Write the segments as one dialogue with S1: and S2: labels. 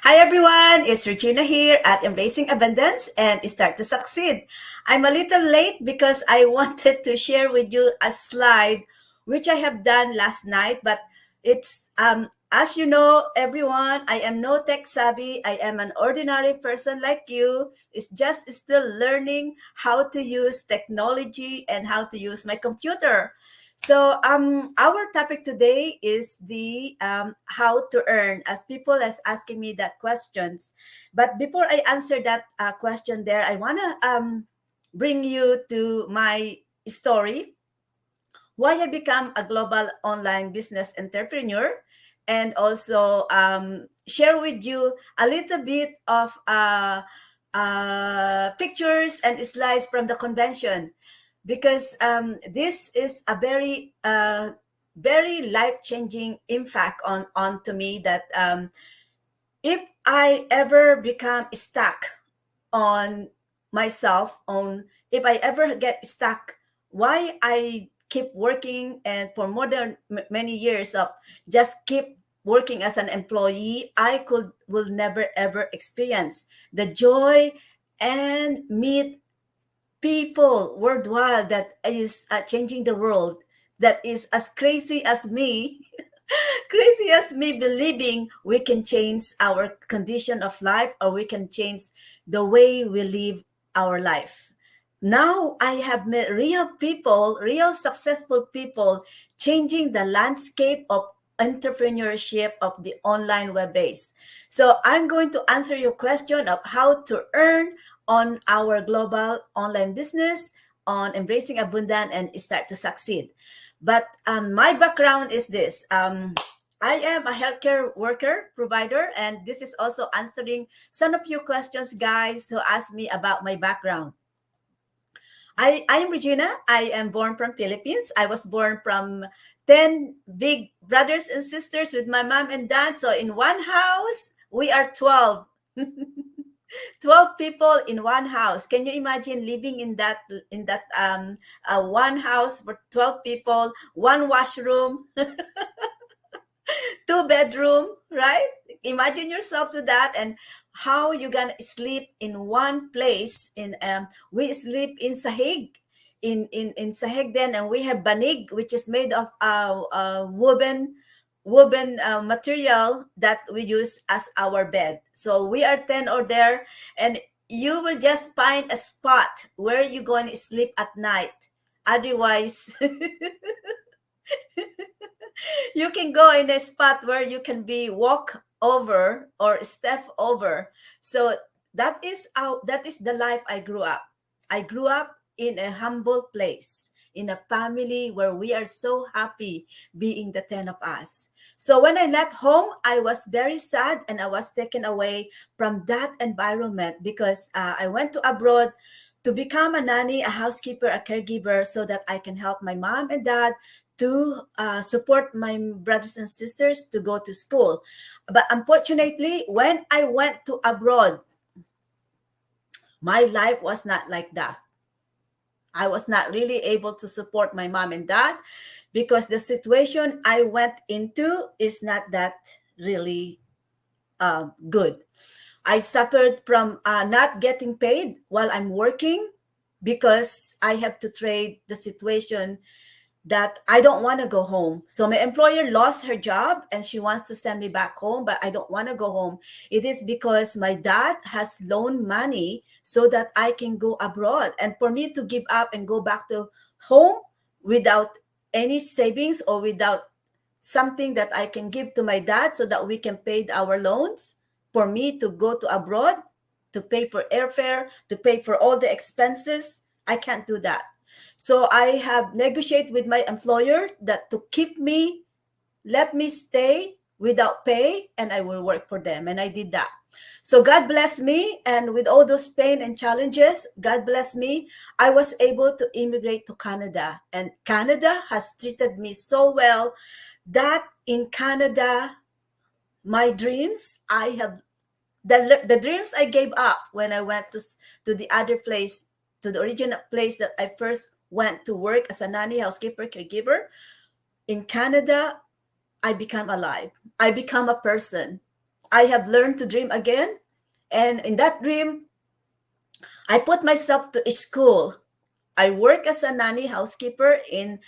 S1: Hi everyone, it's Regina here at Embracing Abundance and Start to Succeed. I'm a little late because I wanted to share with you a slide which I have done last night, but it's as you know, everyone, I am no tech savvy. I am an ordinary person like you. It's just still learning how to use technology and how to use my computer. So our topic today is the how to earn, as people is asking me that questions. But before I answer that question, there I wanna bring you to my story, why I become a global online business entrepreneur, and also share with you a little bit of pictures and slides from the convention because this is a very life changing impact on to me that if I ever become stuck on myself on if I ever get stuck, why I keep working and for more than many years of just keep working as an employee, I could will never ever experience the joy and meet people worldwide that is changing the world, that is as crazy as me. Crazy as me believing we can change our condition of life, or we can change the way we live our life. Now I have met real people, real successful people, changing the landscape of entrepreneurship of the online web base. So I'm going to answer your question of how to earn on our global online business, on embracing abundance and start to succeed. But my background is this. I am a healthcare worker provider, and this is also answering some of your questions, guys, who asked me about my background. I am Regina. I am born from Philippines. I was born from 10 big brothers and sisters with my mom and dad. So in one house, we are 12. 12 people in one house. Can you imagine living in that one house for 12 people, one washroom, two bedroom, right? Imagine yourself to that, and how you gonna sleep in one place. In we sleep in Sahig, in Sahig then, and we have banig, which is made of woven material that we use as our bed. So we are 10 or there, and you will just find a spot where you're going to sleep at night. Otherwise, you can go in a spot where you can be walk over or step over. So that is the life I grew up. I grew up in a humble place, in a family where we are so happy being the 10 of us. So when I left home, I was very sad, and I was taken away from that environment because I went to abroad to become a nanny, a housekeeper, a caregiver, so that I can help my mom and dad to support my brothers and sisters to go to school. But unfortunately, when I went to abroad, my life was not like that. I was not really able to support my mom and dad because the situation I went into is not that really good. I suffered from not getting paid while I'm working because I have to trade the situation that I don't want to go home. So my employer lost her job and she wants to send me back home, but I don't want to go home. It is because my dad has loaned money so that I can go abroad. And for me to give up and go back to home without any savings or without something that I can give to my dad so that we can pay our loans, for me to go to abroad, to pay for airfare, to pay for all the expenses, I can't do that. So I have negotiated with my employer that to keep me, let me stay without pay, and I will work for them. And I did that. So God bless me. And with all those pain and challenges, God bless me. I was able to immigrate to Canada. And Canada has treated me so well that in Canada, my dreams, I have the dreams I gave up when I went to the other place, to the original place that I first went to work as a nanny, housekeeper, caregiver. In Canada, I become alive. I become a person. I have learned to dream again. And in that dream, I put myself to a school. I work as a nanny housekeeper in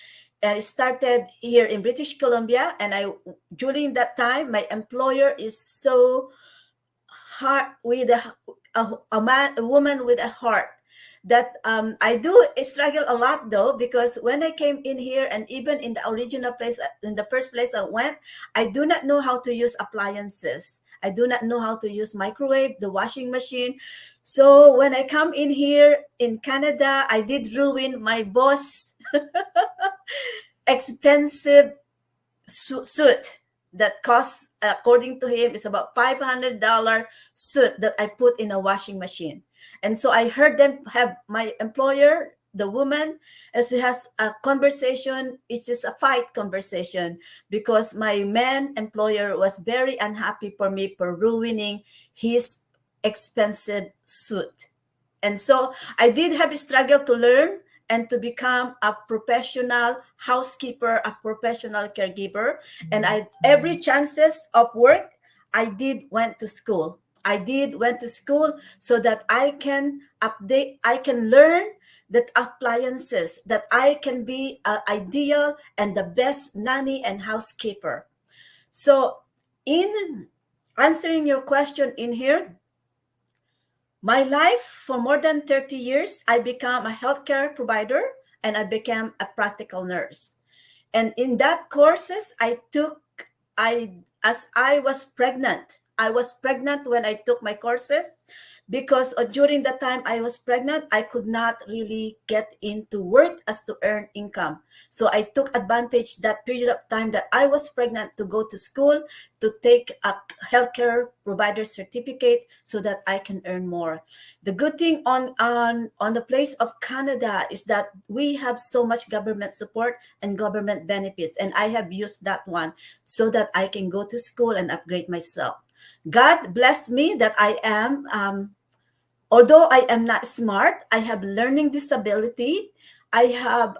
S1: and I started here in British Columbia. And I during that time, my employer is so heart with a woman with a heart that I do struggle a lot though, because when I came in here and even in the original place, in the first place I went, I do not know how to use appliances. I do not know how to use microwave, the washing machine. So when I come in here in Canada, I did ruin my boss expensive suit that costs, according to him, is about $500 suit that I put in a washing machine. And so I heard them have my employer, the woman, as he has a conversation. It is a fight conversation because my man employer was very unhappy for me for ruining his expensive suit. And so I did have a struggle to learn and to become a professional housekeeper, a professional caregiver. And I every chances of work, I did went to school. I did went to school so that I can update, I can learn that appliances, that I can be an ideal and the best nanny and housekeeper. So in answering your question in here, my life for more than 30 years, I became a healthcare provider and I became a practical nurse. And in that courses I took, I as I was pregnant. I was pregnant when I took my courses because during the time I was pregnant, I could not really get into work as to earn income. So I took advantage that period of time that I was pregnant to go to school to take a healthcare provider certificate so that I can earn more. The good thing on the place of Canada is that we have so much government support and government benefits, and I have used that one so that I can go to school and upgrade myself. God bless me that I am, although I am not smart, I have learning disability. I have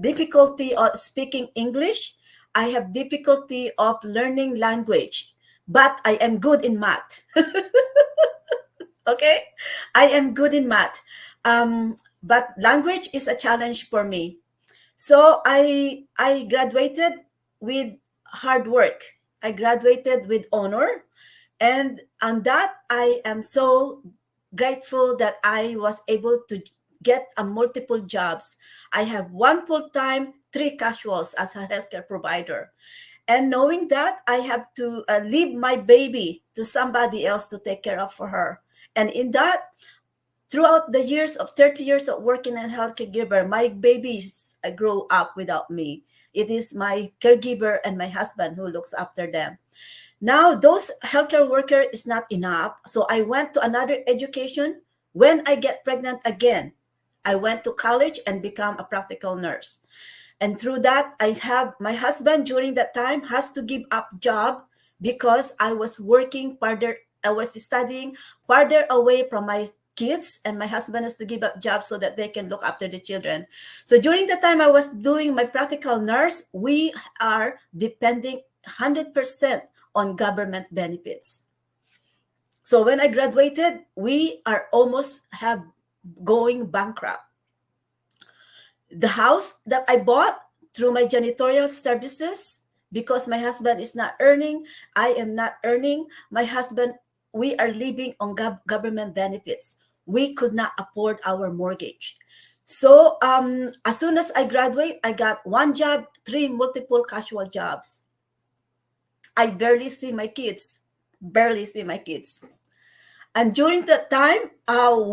S1: difficulty of speaking English. I have difficulty of learning language, but I am good in math. Okay, I am good in math, but language is a challenge for me. So I graduated with hard work. I graduated with honor, and on that I am so grateful that I was able to get a multiple jobs. I have one full time, three casuals as a healthcare provider. And knowing that I have to leave my baby to somebody else to take care of for her. And in that, throughout the years of 30 years of working in healthcare giver, my babies grow up without me. It is my caregiver and my husband who looks after them. Now, those healthcare worker is not enough. So I went to another education. When I get pregnant again, I went to college and become a practical nurse. And through that, I have my husband during that time has to give up job because I was working farther. I was studying farther away from my kids, and my husband has to give up jobs so that they can look after the children. So during the time I was doing my practical nurse, we are depending 100% on government benefits. So when I graduated, we are almost have going bankrupt. The house that I bought through my janitorial services, because my husband is not earning, I am not earning. My husband, we are living on government benefits. We could not afford our mortgage. So as soon as I graduate, I got one job, three multiple casual jobs. I barely see my kids, barely see my kids. And during that time,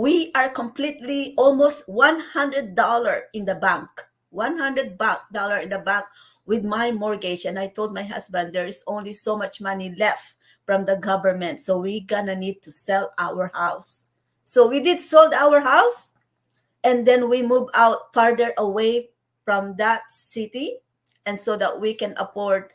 S1: we are completely almost $100 in the bank, $100 in the bank with my mortgage. And I told my husband, there is only so much money left from the government. So we gonna need to sell our house. So we did sold our house, and then we moved out farther away from that city, and so that we can afford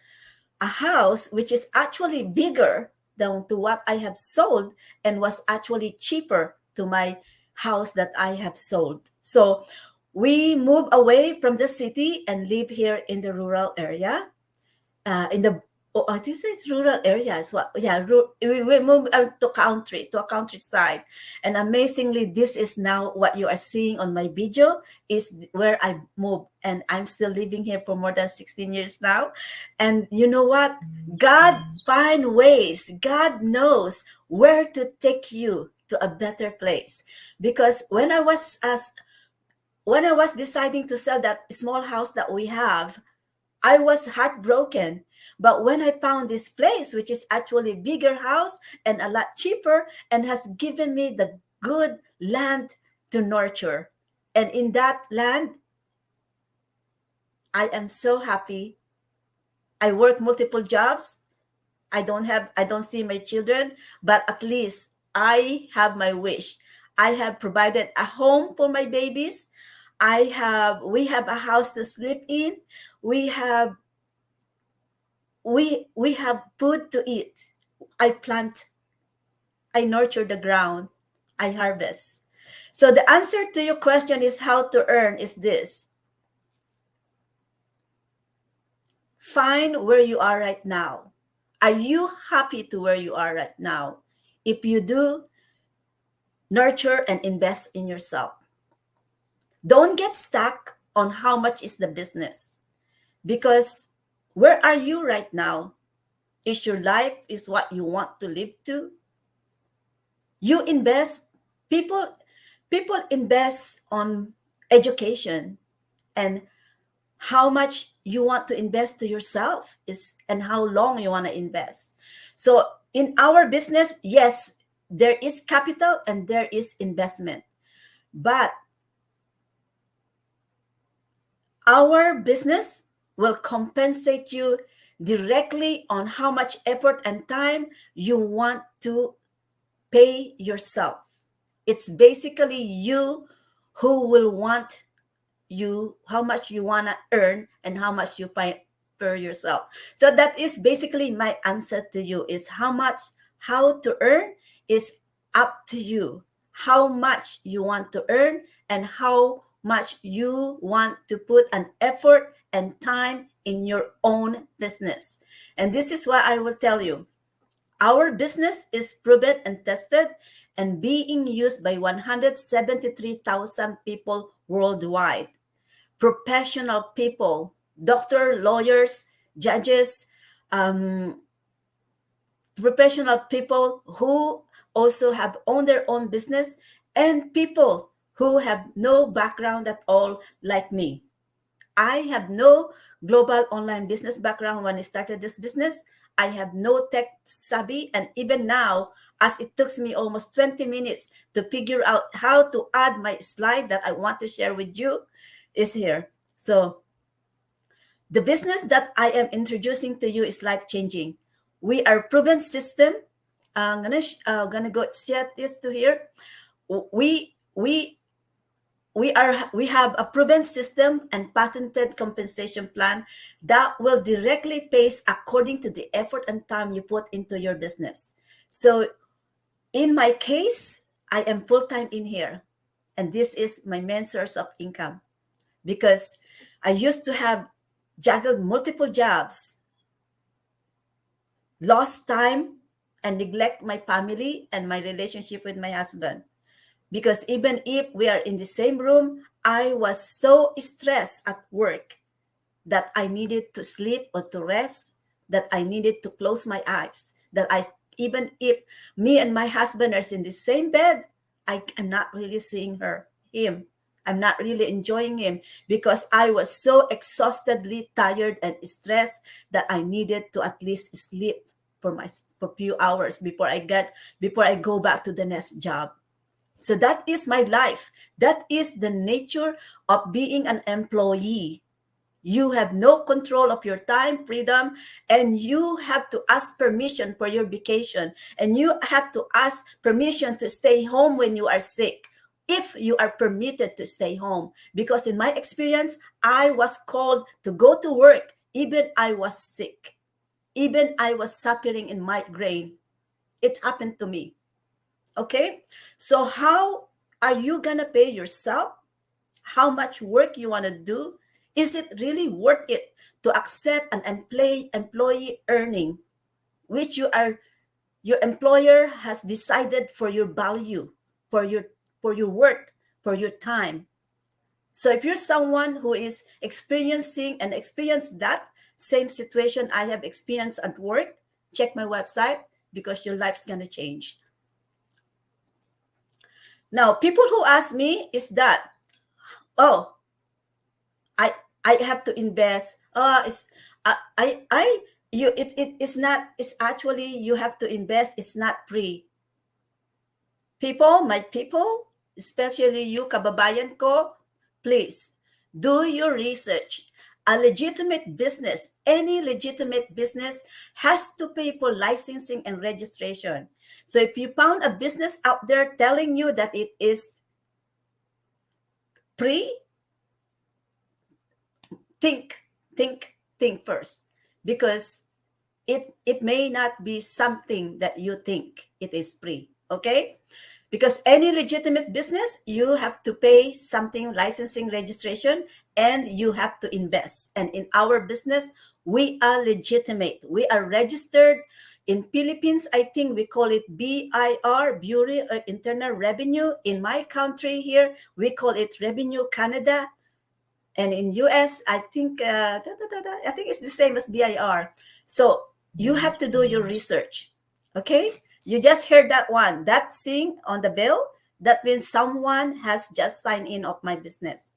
S1: a house which is actually bigger than to what I have sold and was actually cheaper to my house that I have sold. So we move away from the city and live here in the rural area, in the Oh, this is rural areas. Well, yeah, we moved to a countryside, and amazingly, this is now what you are seeing on my video is where I moved, and I'm still living here for more than 16 years now. And you know what? God find ways. God knows where to take you to a better place. Because when I was deciding to sell that small house that we have, I was heartbroken. But when I found this place, which is actually a bigger house and a lot cheaper, and has given me the good land to nurture. And in that land, I am so happy. I work multiple jobs. I don't see my children, but at least I have my wish. I have provided a home for my babies. We have a house to sleep in. We have we have food to eat. I plant, I nurture the ground, I harvest. So the answer to your question is how to earn is this. Find where you are right now. Are you happy to where you are right now? If you do, nurture and invest in yourself. Don't get stuck on how much is the business, because where are you right now? Is your life is what you want to live to? You invest, people people invest on education, and how much you want to invest to yourself is, and how long you want to invest. So in our business, yes, there is capital and there is investment, but our business will compensate you directly on how much effort and time you want to pay yourself. It's basically you who will want, you how much you want to earn and how much you pay for yourself. So that is basically my answer to you, is how to earn is up to you. How much you want to earn and how much you want to put an effort and time in your own business. And this is why I will tell you, our business is proven and tested and being used by 173,000 people worldwide. Professional people, doctor, lawyers, judges, um, professional people who also have owned their own business, and people who have no background at all, like me. I have no global online business background when I started this business. I have no tech savvy. And even now, as it took me almost 20 minutes to figure out how to add my slide that I want to share with you, is here. So the business that I am introducing to you is life changing. We are proven system. I'm gonna go set this to here. We we we have a proven system and patented compensation plan that will directly pays according to the effort and time you put into your business. So in my case, I am full-time in here, and this is my main source of income, because I used to have juggled multiple jobs, lost time, and neglect my family and my relationship with my husband. Because even if we are in the same room, I was so stressed at work that I needed to sleep or to rest, that I needed to close my eyes, that I, even if me and my husband are in the same bed, I am not really seeing him. I'm not really enjoying him, because I was so exhaustedly tired and stressed that I needed to at least sleep for a few hours before I go back to the next job. So that is my life. That is the nature of being an employee. You have no control of your time, freedom, and you have to ask permission for your vacation. And you have to ask permission to stay home when you are sick, if you are permitted to stay home. Because in my experience, I was called to go to work, even I was sick, even I was suffering in migraine. It happened to me. Okay, so how are you gonna pay yourself? How much work you want to do? Is it really worth it to accept an employee earning which your employer has decided for your value, for your worth, for your time? So if you're someone who is experiencing and experienced that same situation I have experienced at work, check my website because your life's gonna change. Now, people who ask me is that, oh, I I have to invest. It's I you it is not. It's actually you have to invest. It's not free. People, my people, especially you, kababayan ko, please do your research. A legitimate business, any legitimate business has to pay for licensing and registration. So if you found a business out there telling you that it is free, think, think first, because it may not be something that you think it is free. Okay, because any legitimate business, you have to pay something, licensing, registration, and you have to invest. And in our business, we are legitimate, we are registered in Philippines. I think we call it BIR, Bureau of Internal Revenue. In my country here, we call it Revenue Canada. And in US, I think I think it's the same as BIR. So you have to do your research. Okay, you just heard that one, that thing on the bill. That means someone has just signed in of my business.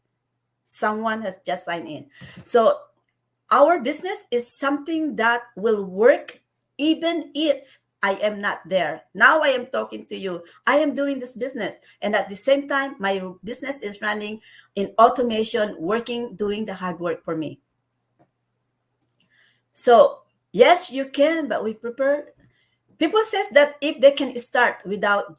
S1: Someone has just signed in. So our business is something that will work even if I am not there. Now I am talking to you. I am doing this business. And at the same time, my business is running in automation, working, doing the hard work for me. So, yes, you can, but we prefer. People says that if they can start without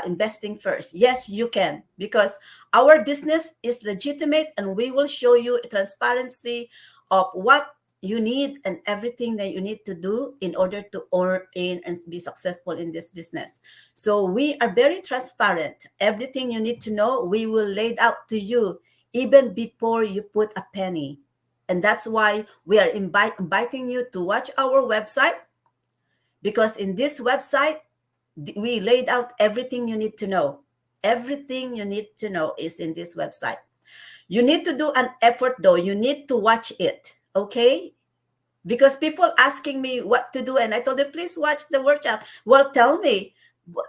S1: investing first, yes, you can, because our business is legitimate and we will show you transparency of what you need and everything that you need to do in order to earn and be successful in this business. So we are very transparent. Everything you need to know, we will lay it out to you even before you put a penny. And that's why we are inviting you to watch our website, because in this website, we laid out everything you need to know. Everything you need to know is in this website. You need to do an effort though. You need to watch it, okay? Because people asking me what to do, and I told them, please watch the workshop. Well, tell me,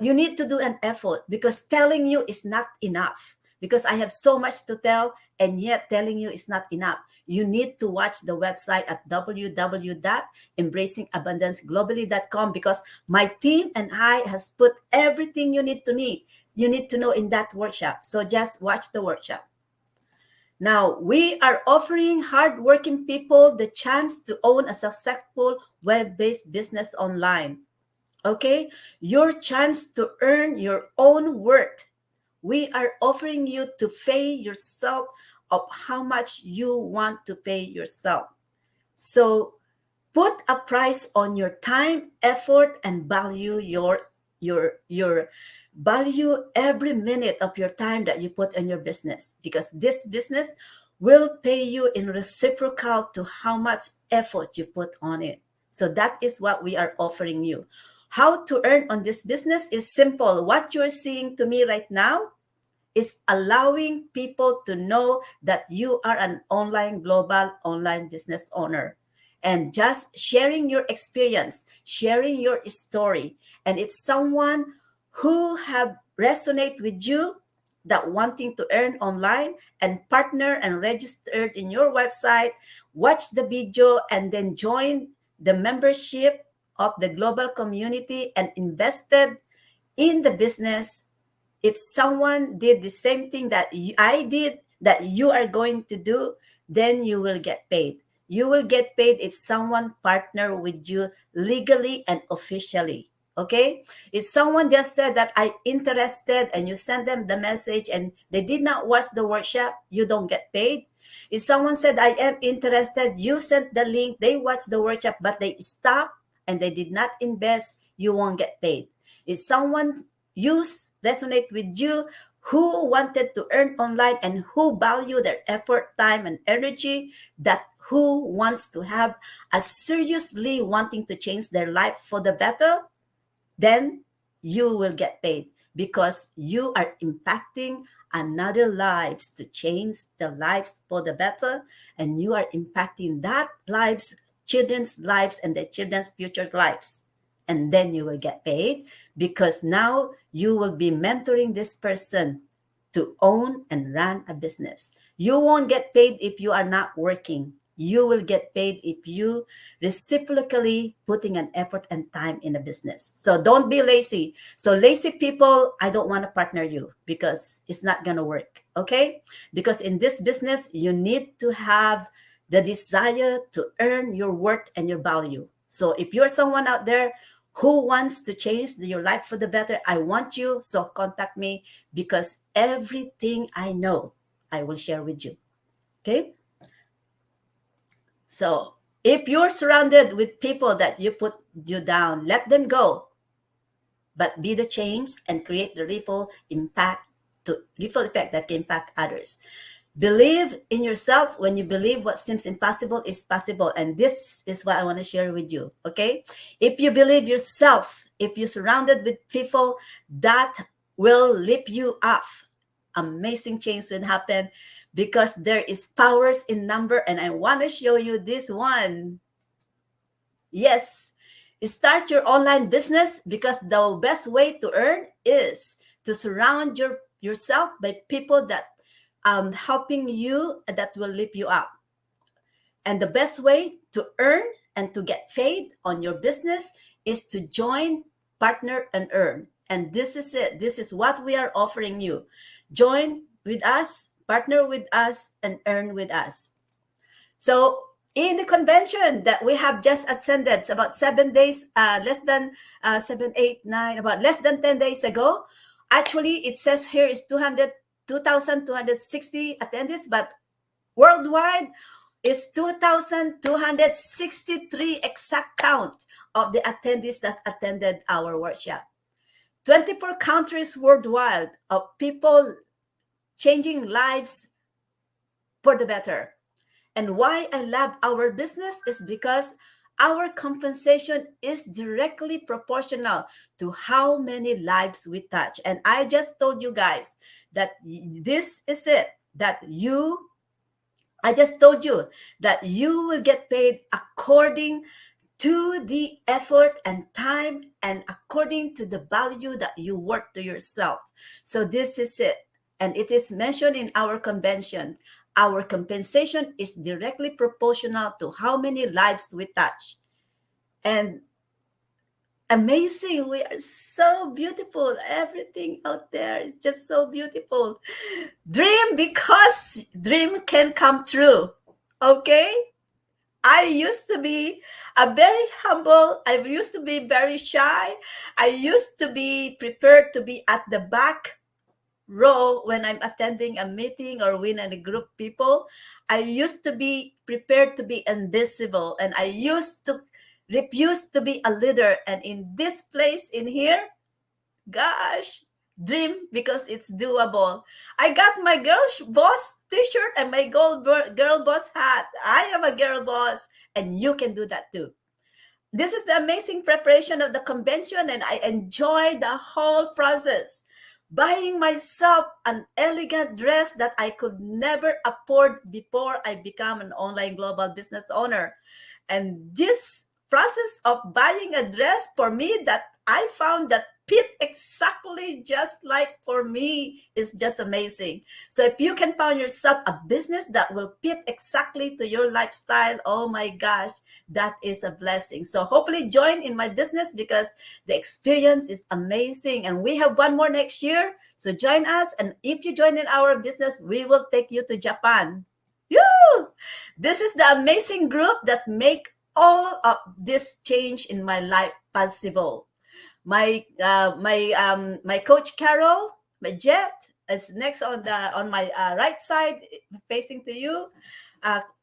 S1: you need to do an effort, because telling you is not enough. Because I have so much to tell, and yet telling you is not enough. You need to watch the website at www.embracingabundanceglobally.com, because my team and I has put everything you need to know in that workshop. So just watch the workshop. Now, we are offering hardworking people the chance to own a successful web-based business online. Okay? Your chance to earn your own worth. We are offering you to pay yourself of how much you want to pay yourself. So put a price on your time, effort, and value your value every minute of your time that you put in your business, because this business will pay you in reciprocal to how much effort you put on it. So that is what we are offering you. How to earn on this business is simple. What you're seeing to me right now is allowing people to know that you are an online global online business owner, and just sharing your experience, sharing your story. And if someone who have resonate with you, that wanting to earn online and partner and registered in your website, watch the video and then join the membership of the global community and invested in the business. If someone did the same thing that I did, that you are going to do, then you will get paid. You will get paid if someone partner with you legally and officially. Okay? If someone just said that I'm interested and you send them the message and they did not watch the workshop, you don't get paid. If someone said I am interested, you sent the link, they watched the workshop, but they stopped and they did not invest, you won't get paid. If someone resonate with you, who wanted to earn online and who value their effort, time, and energy, that who wants to have a seriously wanting to change their life for the better, then you will get paid because you are impacting another lives to change the lives for the better, and you are impacting that lives, children's lives, and their children's future lives. And then you will get paid because now you will be mentoring this person to own and run a business. You won't get paid if you are not working. You will get paid if you reciprocally putting an effort and time in a business. So don't be lazy. So lazy people, I don't want to partner you because it's not going to work. Okay? Because in this business, you need to have the desire to earn your worth and your value. So if you're someone out there who wants to change your life for the better, I want you. So contact me because everything I know, I will share with you. Okay? So if you're surrounded with people that you put you down, let them go. But be the change and create the ripple effect that can impact others. Believe in yourself. When you believe what seems impossible is possible. And this is what I want to share with you. Okay? If you believe yourself, if you're surrounded with people that will lift you up, amazing change will happen because there is powers in number. And I want to show you this one. Yes, start your online business because the best way to earn is to surround yourself by people that helping you that will lift you up. And the best way to earn and to get paid on your business is to join, partner, and earn. And this is it. This is what we are offering you. Join with us, partner with us, and earn with us. So in the convention that we have just ascended, it's about 7 days, less than 7, 8, 9, about less than 10 days ago. Actually, it says here is 2,260 attendees, but worldwide is 2,263 exact count of the attendees that attended our workshop. 24 countries worldwide of people changing lives for the better. And why I love our business is because our compensation is directly proportional to how many lives we touch. And I just told you guys that this is it, I just told you that you will get paid according to the effort and time and according to the value that you work to yourself. So this is it. And it is mentioned in our convention. Our compensation is directly proportional to how many lives we touch. And amazing. We are so beautiful. Everything out there is just so beautiful. Dream because dream can come true. Okay? I used to be a very humble. I used to be very shy. I used to be prepared to be at the back row when I'm attending a meeting or when in a group of people. I used to be prepared to be invisible, and I used to refuse to be a leader. And in this place in here, gosh, dream because it's doable. I got my girl boss t-shirt and my girl boss hat. I am a girl boss, and you can do that too. This is the amazing preparation of the convention, and I enjoy the whole process. Buying myself an elegant dress that I could never afford before I become an online global business owner. And this process of buying a dress for me that I found that fit exactly just like for me is just amazing. So if you can find yourself a business that will fit exactly to your lifestyle, oh my gosh, that is a blessing. So hopefully join in my business because the experience is amazing. And we have one more next year. So join us. And if you join in our business, we will take you to Japan. Woo! This is the amazing group that make all of this change in my life possible. My coach Carol, my Jet is next on my right side, facing to you.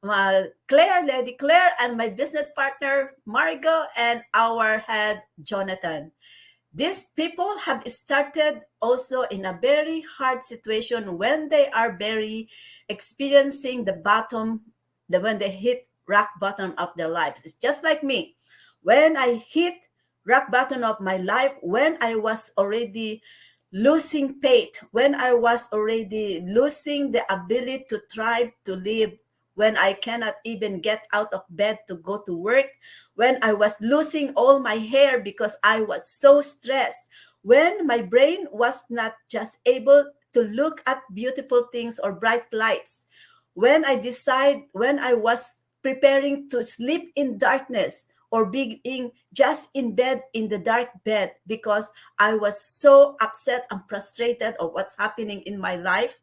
S1: Lady Claire, and my business partner Margot, and our head Jonathan. These people have started also in a very hard situation when they are very experiencing the bottom, when they hit rock bottom of their lives. It's just like me. When I hit rock bottom of my life, when I was already losing faith, when I was already losing the ability to thrive, to live, when I cannot even get out of bed to go to work, when I was losing all my hair because I was so stressed, when my brain was not just able to look at beautiful things or bright lights, when I was preparing to sleep in darkness or being just in bed in the dark bed because I was so upset and frustrated of what's happening in my life.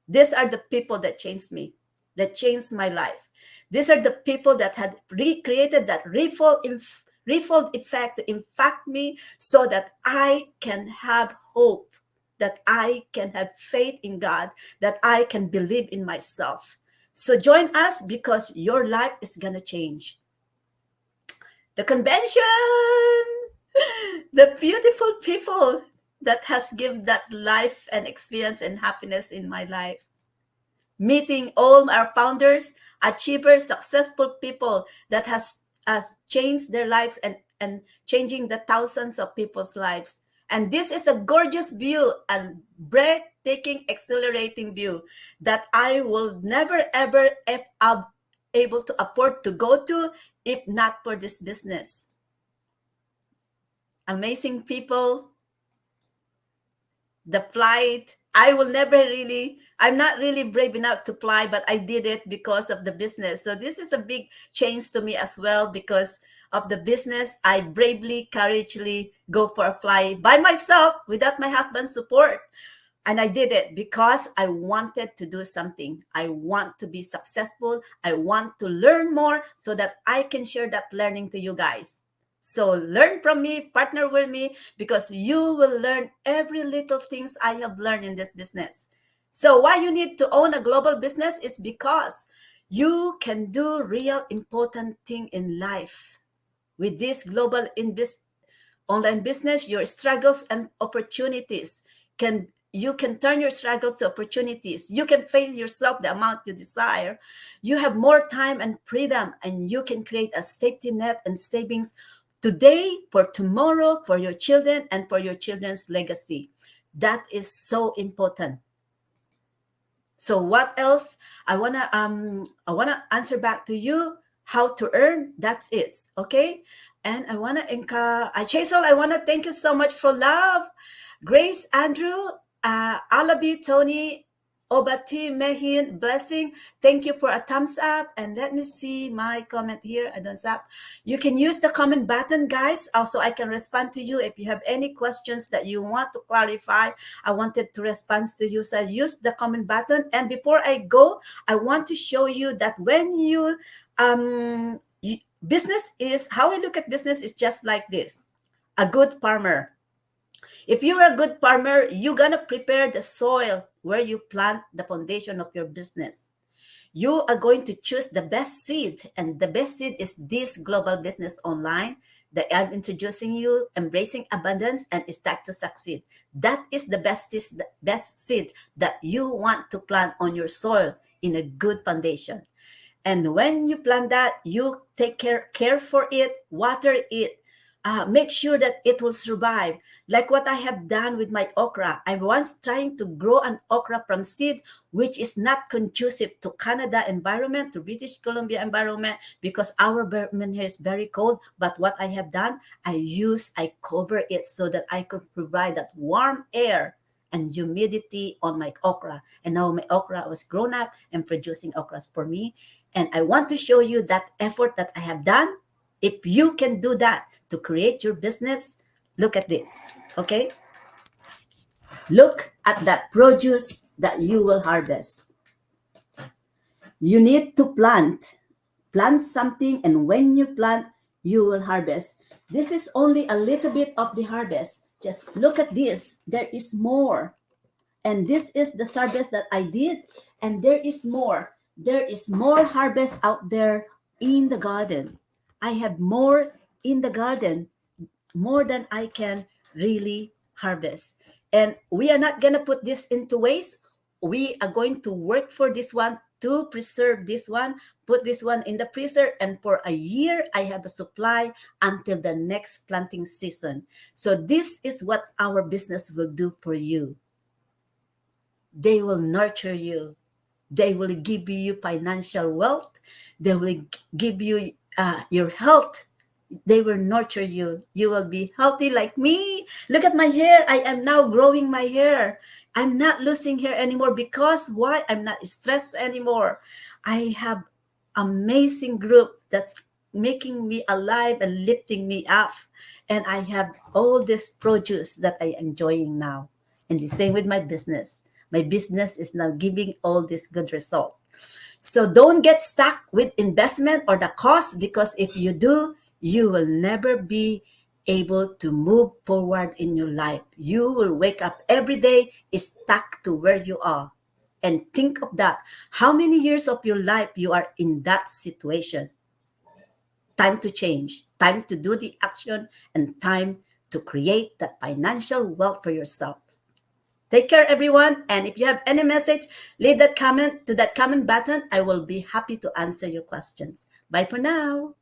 S1: These are the people that changed me, that changed my life. These are the people that had recreated that ripple effect to impact me so that I can have hope, that I can have faith in God, that I can believe in myself. So join us because your life is going to change. The convention, the beautiful people that has given that life and experience and happiness in my life, meeting all our founders, achievers, successful people that has changed their lives and changing the thousands of people's lives. And this is a gorgeous view, a breathtaking, exhilarating view that I will never ever able to afford to go to if not for this business. Amazing people, the flight. I'm not really brave enough to fly, but I did it because of the business. So this is a big change to me as well because of the business. I bravely, courageously go for a fly by myself without my husband's support. And I did it because I wanted to do something. I want to be successful. I want to learn more so that I can share that learning to you guys. So learn from me, partner with me, because you will learn every little things I have learned in this business. So why you need to own a global business is because you can do real important thing in life. With this global online business, your struggles and opportunities you can turn your struggles to opportunities. You can face yourself the amount you desire. You have more time and freedom, and you can create a safety net and savings today, for tomorrow, for your children, and for your children's legacy. That is so important. So what else? I wanna answer back to you how to earn. That's it. Okay. And I wanna Chasel, I wanna thank you so much for love. Grace, Andrew, Alabi, Tony, Obati, Mehin, blessing. Thank you for a thumbs up. And let me see my comment here. I don't stop. You can use the comment button, guys. Also, I can respond to you if you have any questions that you want to clarify. I wanted to respond to you. So use the comment button. And before I go, I want to show you that when business is how I look at business is just like this. A good farmer. If you're a good farmer, you're going to prepare the soil where you plant the foundation of your business. You are going to choose the best seed, and the best seed is this global business online that I'm introducing you, embracing abundance and start to succeed. That is the best seed that you want to plant on your soil in a good foundation. And when you plant that, you take care for it, water it, make sure that it will survive. Like what I have done with my okra. I was trying to grow an okra from seed, which is not conducive to Canada environment, to British Columbia environment, because our environment here is very cold. But what I have done, I cover it so that I could provide that warm air and humidity on my okra. And now my okra was grown up and producing okras for me. And I want to show you that effort that I have done. If you can do that to create your business, look at this, okay? Look at that produce that you will harvest. You need to plant something, and when you plant, you will harvest. This is only a little bit of the harvest. Just look at this. There is more. And this is the harvest that I did, and there is more. There is more harvest out there in the garden. I have more in the garden. more than I can really harvest. And we are not going to put this into waste. We are going to work for this one, to preserve this one, put this one in the freezer, and for a year I have a supply until the next planting season. So this is what our business will do for you. They will nurture you. They will give you financial wealth. They will give you your health. They will nurture you. You will be healthy like me. Look at my hair. I am now growing my hair. I'm not losing hair anymore because why? I'm not stressed anymore. I have amazing group that's making me alive and lifting me up. And I have all this produce that I am enjoying now. And the same with my business. My business is now giving all this good result. So don't get stuck with investment or the cost, because if you do, you will never be able to move forward in your life. You will wake up every day stuck to where you are. And think of that. How many years of your life you are in that situation? Time to change, time to do the action, and time to create that financial wealth for yourself. Take care, everyone. And if you have any message, leave that comment to that comment button. I will be happy to answer your questions. Bye for now.